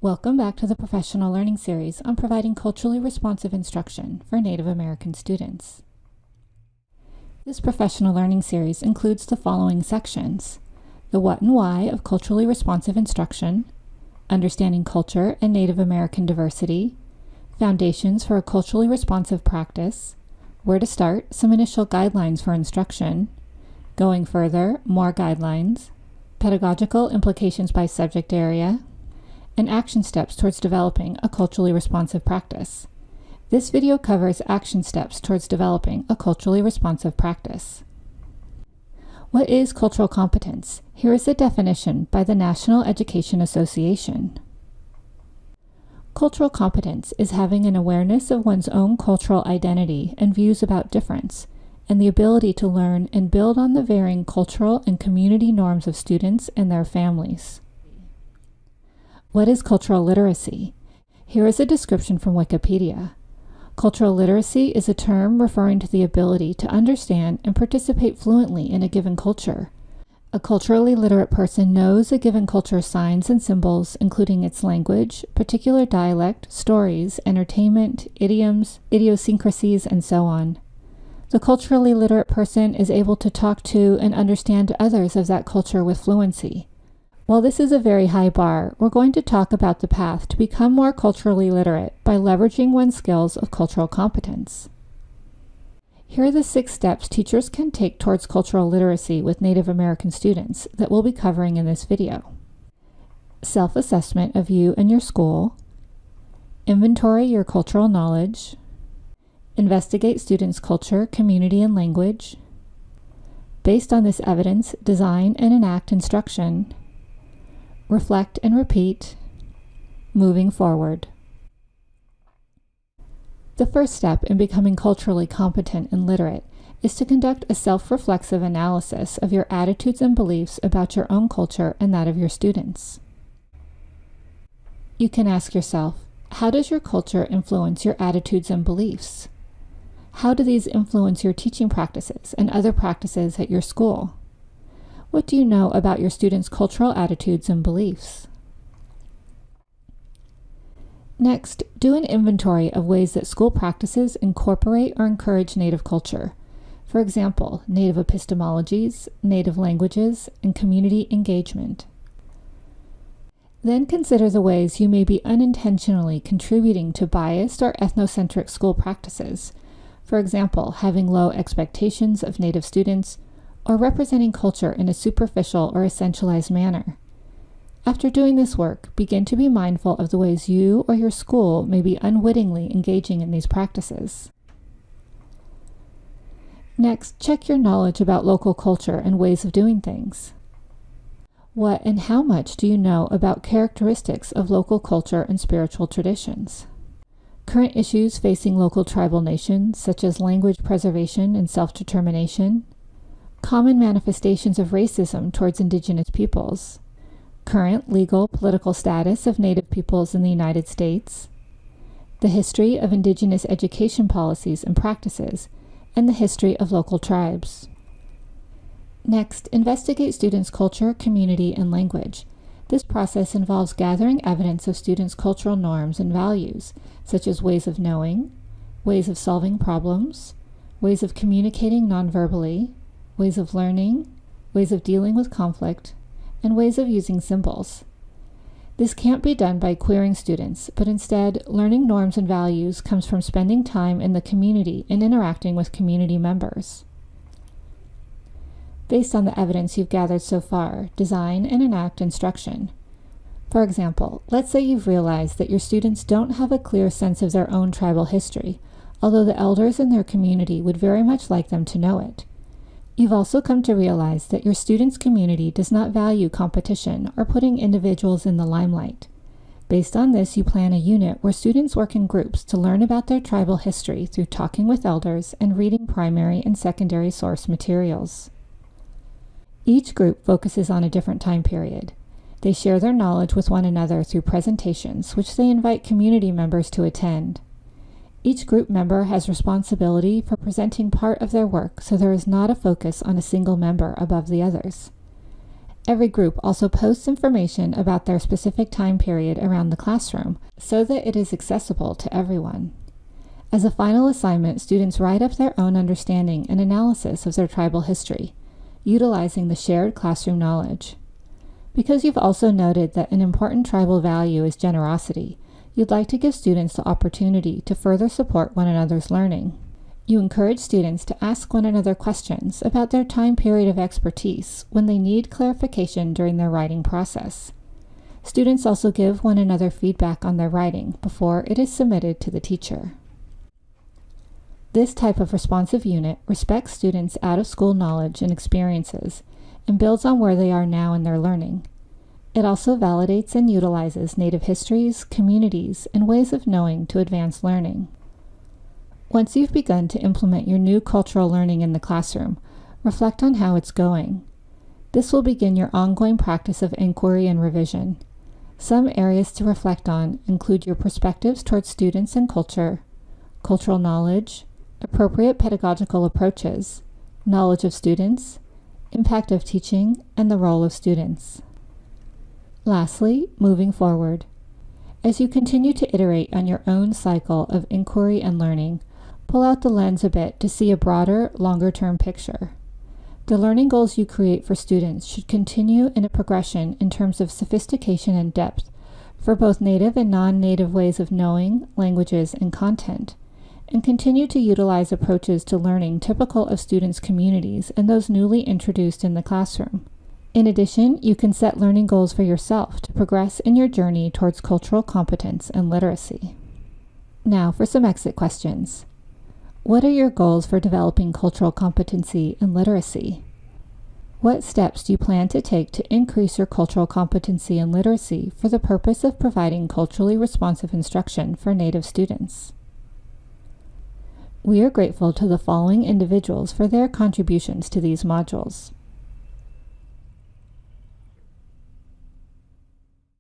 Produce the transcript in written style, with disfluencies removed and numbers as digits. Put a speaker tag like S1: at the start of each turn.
S1: Welcome back to the Professional Learning Series on providing culturally responsive instruction for Native American students. This Professional Learning Series includes the following sections: the what and why of culturally responsive instruction, understanding culture and Native American diversity, foundations for a culturally responsive practice, where to start, some initial guidelines for instruction, going further, more guidelines, pedagogical implications by subject area, and action steps towards developing a culturally responsive practice. This video covers action steps towards developing a culturally responsive practice. What is cultural competence? Here is the definition by the National Education Association. Cultural competence is having an awareness of one's own cultural identity and views about difference, and the ability to learn and build on the varying cultural and community norms of students and their families. What is cultural literacy? Here is a description from Wikipedia. Cultural literacy is a term referring to the ability to understand and participate fluently in a given culture. A culturally literate person knows a given culture's signs and symbols, including its language, particular dialect, stories, entertainment, idioms, idiosyncrasies, and so on. The culturally literate person is able to talk to and understand others of that culture with fluency. While this is a very high bar, we're going to talk about the path to become more culturally literate by leveraging one's skills of cultural competence. Here are the 6 steps teachers can take towards cultural literacy with Native American students that we'll be covering in this video. Self-assessment of you and your school. Inventory your cultural knowledge. Investigate students' culture, community, and language. Based on this evidence, design and enact instruction. Reflect and repeat. Moving forward. The first step in becoming culturally competent and literate is to conduct a self-reflexive analysis of your attitudes and beliefs about your own culture and that of your students. You can ask yourself, how does your culture influence your attitudes and beliefs? How do these influence your teaching practices and other practices at your school? What do you know about your students' cultural attitudes and beliefs? Next, do an inventory of ways that school practices incorporate or encourage Native culture. For example, Native epistemologies, Native languages, and community engagement. Then consider the ways you may be unintentionally contributing to biased or ethnocentric school practices. For example, having low expectations of Native students, or representing culture in a superficial or essentialized manner. After doing this work, begin to be mindful of the ways you or your school may be unwittingly engaging in these practices. Next, check your knowledge about local culture and ways of doing things. What and how much do you know about characteristics of local culture and spiritual traditions? Current issues facing local tribal nations, such as language preservation and self-determination, common manifestations of racism towards Indigenous peoples, current legal political status of Native peoples in the United States, the history of Indigenous education policies and practices, and the history of local tribes. Next, investigate students' culture, community, and language. This process involves gathering evidence of students' cultural norms and values, such as ways of knowing, ways of solving problems, ways of communicating nonverbally, ways of learning, ways of dealing with conflict, and ways of using symbols. This can't be done by querying students, but instead, learning norms and values comes from spending time in the community and interacting with community members. Based on the evidence you've gathered so far, design and enact instruction. For example, let's say you've realized that your students don't have a clear sense of their own tribal history, although the elders in their community would very much like them to know it. You've also come to realize that your students' community does not value competition or putting individuals in the limelight. Based on this, you plan a unit where students work in groups to learn about their tribal history through talking with elders and reading primary and secondary source materials. Each group focuses on a different time period. They share their knowledge with one another through presentations, which they invite community members to attend. Each group member has responsibility for presenting part of their work, so there is not a focus on a single member above the others. Every group also posts information about their specific time period around the classroom so that it is accessible to everyone. As a final assignment, students write up their own understanding and analysis of their tribal history, utilizing the shared classroom knowledge. Because you've also noted that an important tribal value is generosity, you'd like to give students the opportunity to further support one another's learning. You encourage students to ask one another questions about their time period of expertise when they need clarification during their writing process. Students also give one another feedback on their writing before it is submitted to the teacher. This type of responsive unit respects students' out-of-school knowledge and experiences and builds on where they are now in their learning. It also validates and utilizes Native histories, communities, and ways of knowing to advance learning. Once you've begun to implement your new cultural learning in the classroom, reflect on how it's going. This will begin your ongoing practice of inquiry and revision. Some areas to reflect on include your perspectives towards students and culture, cultural knowledge, appropriate pedagogical approaches, knowledge of students, impact of teaching, and the role of students. Lastly, moving forward. As you continue to iterate on your own cycle of inquiry and learning, pull out the lens a bit to see a broader, longer-term picture. The learning goals you create for students should continue in a progression in terms of sophistication and depth for both native and non-native ways of knowing, languages, and content, and continue to utilize approaches to learning typical of students' communities and those newly introduced in the classroom. In addition, you can set learning goals for yourself to progress in your journey towards cultural competence and literacy. Now for some exit questions. What are your goals for developing cultural competency and literacy? What steps do you plan to take to increase your cultural competency and literacy for the purpose of providing culturally responsive instruction for Native students? We are grateful to the following individuals for their contributions to these modules: